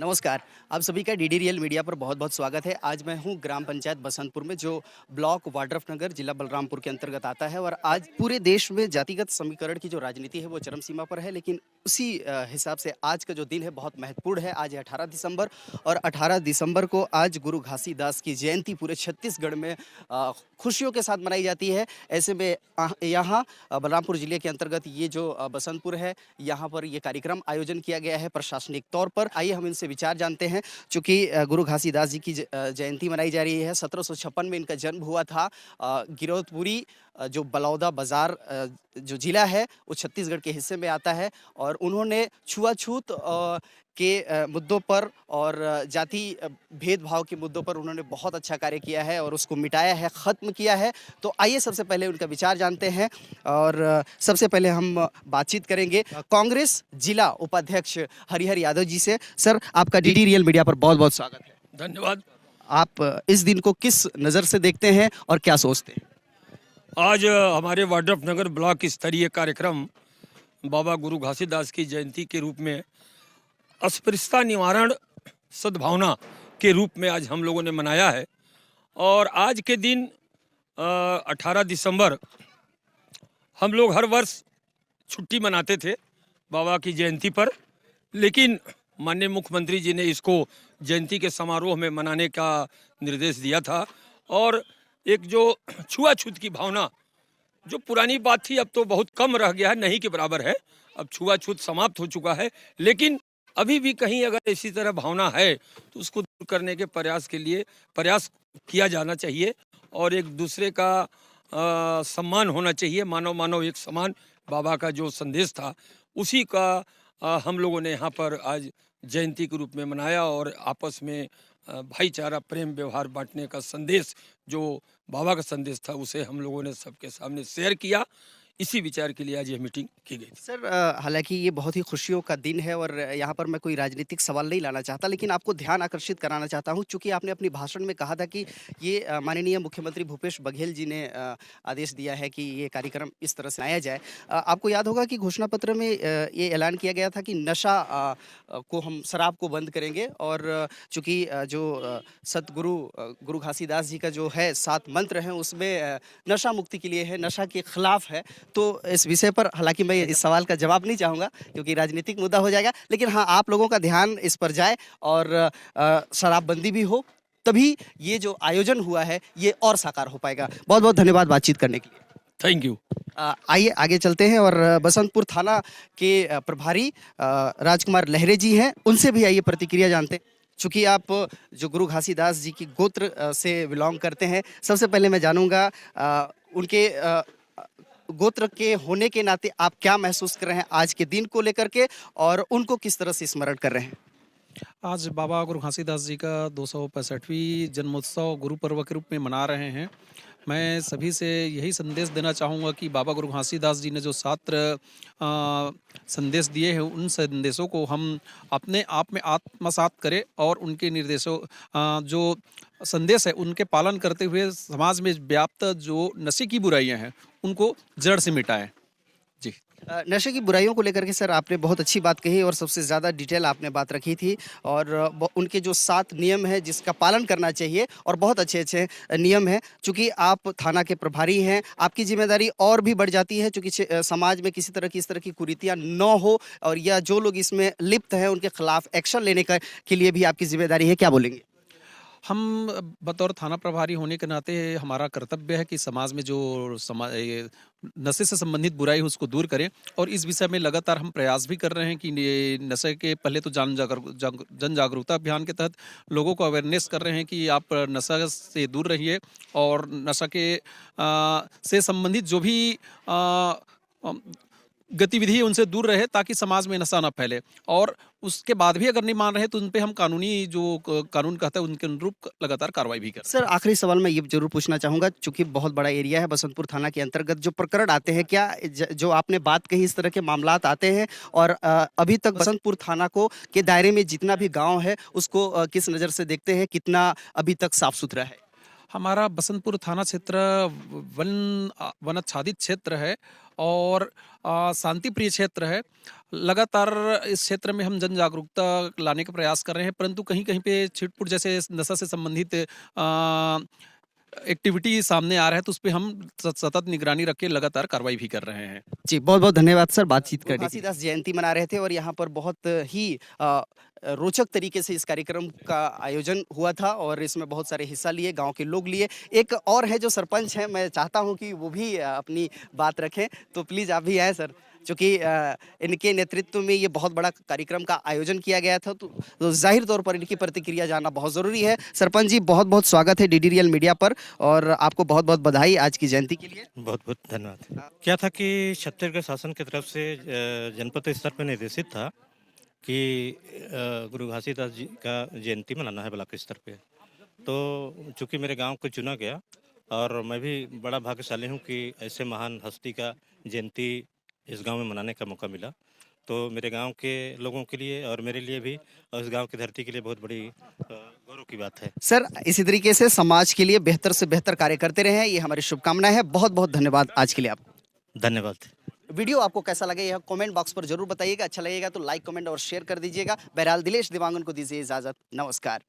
नमस्कार। आप सभी का डीडी रियल मीडिया पर बहुत-बहुत स्वागत है। आज मैं हूँ ग्राम पंचायत बसंतपुर में जो ब्लॉक वाड्रफनगर जिला बलरामपुर के अंतर्गत आता है और आज पूरे देश में जातिगत समीकरण की जो राजनीति है वो चरम सीमा पर है। लेकिन उसी हिसाब से आज का जो दिन है बहुत महत्वपूर्ण है। आज है 18 दिसंबर और 18 दिसंबर को आज गुरु घासीदास की जयंती पूरे छत्तीसगढ़ में खुशियों के साथ मनाई जाती है। ऐसे में यहाँ बलरामपुर जिले के अंतर्गत ये जो बसंतपुर है, यहाँ पर ये कार्यक्रम आयोजन किया गया है प्रशासनिक तौर पर। आइए हम इनसे विचार जानते हैं। चूँकि गुरु घासीदास जी की जयंती मनाई जा रही है। 1756 में इनका जन्म हुआ था। गिरौदपुरी जो बलौदा बाज़ार जो ज़िला है वो छत्तीसगढ़ के हिस्से में आता है और उन्होंने छुआछूत के मुद्दों पर और जाति भेदभाव के मुद्दों पर उन्होंने बहुत अच्छा कार्य किया है और उसको मिटाया है, ख़त्म किया है। तो आइए सबसे पहले उनका विचार जानते हैं और सबसे पहले हम बातचीत करेंगे कांग्रेस जिला उपाध्यक्ष हरिहर यादव जी से। सर, आपका डीडी रियल मीडिया पर बहुत-बहुत स्वागत है। धन्यवाद। आप इस दिन को किस नज़र से देखते हैं और क्या सोचते हैं? आज हमारे वाड्रफनगर ब्लॉक स्तरीय कार्यक्रम बाबा गुरु घासीदास की जयंती के रूप में अस्पृश्यता निवारण सद्भावना के रूप में आज हम लोगों ने मनाया है। और आज के दिन 18 दिसंबर हम लोग हर वर्ष छुट्टी मनाते थे बाबा की जयंती पर, लेकिन माननीय मुख्यमंत्री जी ने इसको जयंती के समारोह में मनाने का निर्देश दिया था। और एक जो छुआछूत की भावना जो पुरानी बात थी अब तो बहुत कम रह गया है, नहीं के बराबर है। अब छुआछूत समाप्त हो चुका है, लेकिन अभी भी कहीं अगर इसी तरह भावना है तो उसको दूर करने के प्रयास किया जाना चाहिए और एक दूसरे का सम्मान होना चाहिए। मानव मानव एक समान बाबा का जो संदेश था उसी का हम लोगों ने यहाँ पर आज जयंती के रूप में मनाया और आपस में भाईचारा प्रेम व्यवहार बांटने का संदेश जो बाबा का संदेश था उसे हम लोगों ने सबके सामने शेयर किया। इसी विचार के लिए आज ये मीटिंग की गई थी। सर, हालांकि ये बहुत ही खुशियों का दिन है और यहाँ पर मैं कोई राजनीतिक सवाल नहीं लाना चाहता, लेकिन आपको ध्यान आकर्षित कराना चाहता हूँ। चूँकि आपने अपनी भाषण में कहा था कि ये माननीय मुख्यमंत्री भूपेश बघेल जी ने आदेश दिया है कि ये कार्यक्रम इस तरह से आया जाए। आपको याद होगा कि घोषणा पत्र में ये ऐलान किया गया था कि नशा को हम शराब को बंद करेंगे और चूँकि जो सतगुरु गुरु घासीदास जी का जो है 7 मंत्र हैं उसमें नशा मुक्ति के लिए है, नशा के खिलाफ है। तो इस विषय पर हालांकि मैं इस सवाल का जवाब नहीं चाहूँगा क्योंकि राजनीतिक मुद्दा हो जाएगा, लेकिन हाँ, आप लोगों का ध्यान इस पर जाए और शराबबंदी भी हो, तभी ये जो आयोजन हुआ है ये और साकार हो पाएगा। बहुत-बहुत धन्यवाद बातचीत करने के लिए। Thank you. आइए आगे चलते हैं और बसंतपुर थाना के प्रभारी राजकुमार लहरे जी हैं, उनसे भी आइए प्रतिक्रिया जानते हैं। चूँकि आप जो गुरु घासीदास जी की गोत्र से बिलोंग करते हैं, सबसे पहले मैं जानूँगा उनके गोत्र के होने के नाते आप क्या महसूस कर रहे हैं आज के दिन को लेकर के और उनको किस तरह से स्मरण कर रहे हैं? आज बाबा गुरु घासीदास जी का 265वीं जन्मोत्सव गुरु पर्व के रूप में मना रहे हैं। मैं सभी से यही संदेश देना चाहूँगा कि बाबा गुरु घासीदास जी ने जो 7 संदेश दिए हैं उन संदेशों को हम अपने आप में आत्मसात करें और उनके निर्देशों जो संदेश है उनके पालन करते हुए समाज में व्याप्त जो नशे की बुराइयां हैं उनको जड़ से मिटाएं। जी। नशे की बुराइयों को लेकर के सर आपने बहुत अच्छी बात कही और सबसे ज़्यादा डिटेल आपने बात रखी थी और उनके जो 7 नियम हैं जिसका पालन करना चाहिए और बहुत अच्छे-अच्छे नियम हैं। चूँकि आप थाना के प्रभारी हैं, आपकी ज़िम्मेदारी और भी बढ़ जाती है चूँकि समाज में किसी तरह की इस तरह की कुरीतियाँ न हो और या जो लोग इसमें लिप्त हैं उनके खिलाफ एक्शन लेने का के लिए भी आपकी ज़िम्मेदारी है। क्या बोलेंगे? हम बतौर थाना प्रभारी होने के नाते हमारा कर्तव्य है कि समाज में जो नशे से संबंधित बुराई है उसको दूर करें और इस विषय में लगातार हम प्रयास भी कर रहे हैं कि ये नशे के पहले तो जन जागरूकता अभियान के तहत लोगों को अवेयरनेस कर रहे हैं कि आप नशा से दूर रहिए और नशा के से संबंधित जो भी गतिविधि है उनसे दूर रहे ताकि समाज में नशा ना फैले और उसके बाद भी अगर नहीं मान रहे तो उन पे हम कानूनी जो कानून कहता है उनके अनुरूप लगातार कार्रवाई भी करें। सर, आखिरी सवाल मैं ये जरूर पूछना चाहूँगा चूँकि बहुत बड़ा एरिया है बसंतपुर थाना के अंतर्गत जो प्रकरण आते हैं, क्या जो आपने बात कही इस तरह के मामलात आते हैं और अभी तक बसंतपुर थाना को के दायरे में जितना भी गाँव है उसको किस नज़र से देखते हैं, कितना अभी तक साफ सुथरा है? हमारा बसंतपुर थाना क्षेत्र वनाच्छादित क्षेत्र है और शांति प्रिय क्षेत्र है। लगातार इस क्षेत्र में हम जन जागरूकता लाने का प्रयास कर रहे हैं, परंतु कहीं-कहीं पे छिटपुट जैसे नशा से संबंधित एक्टिविटी सामने आ रहा है, तो उसपे हम सतत निगरानी रख के लगातार कार्रवाई भी कर रहे हैं। जी, बहुत-बहुत धन्यवाद सर बातचीत करने के लिए। लिए। घासीदास जयंती मना रहे थे और यहाँ पर बहुत ही रोचक तरीके से इस कार्यक्रम का आयोजन हुआ था और इसमें बहुत सारे हिस्सा लिए, गाँव के लोग लिए। एक और है जो सरपंच हैं, मैं चाहता हूँ कि वो भी अपनी बात रखें, तो प्लीज़ आप भी आएँ सर। चूँकि इनके नेतृत्व में ये बहुत बड़ा कार्यक्रम का आयोजन किया गया था, तो ज़ाहिर तौर पर इनकी प्रतिक्रिया जानना बहुत ज़रूरी है। सरपंच जी, बहुत-बहुत स्वागत है डीडी रियल मीडिया पर और आपको बहुत-बहुत बधाई आज की जयंती के लिए। बहुत बहुत धन्यवाद। क्या था कि छत्तीसगढ़ शासन की तरफ से जनपद स्तर पर निर्देशित था कि गुरु घासीदास जी का जयंती मनाना है ब्लॉक स्तर पे। तो चूंकि मेरे गांव को चुना गया और मैं भी बड़ा भाग्यशाली हूं कि ऐसे महान हस्ती का जयंती इस गांव में मनाने का मौका मिला। तो मेरे गांव के लोगों के लिए और मेरे लिए भी और इस गांव की धरती के लिए बहुत बड़ी गौरव की बात है। सर, इसी तरीके से समाज के लिए बेहतर से बेहतर कार्य करते रहें, ये हमारी शुभकामनाएं है। बहुत-बहुत धन्यवाद आज के लिए आपको। धन्यवाद। वीडियो आपको कैसा लगे यह कमेंट बॉक्स पर जरूर बताइएगा। अच्छा लगेगा तो लाइक, कमेंट और शेयर कर दीजिएगा। बहरहाल दिलेश दिवांगन को दीजिए इजाजत। नमस्कार।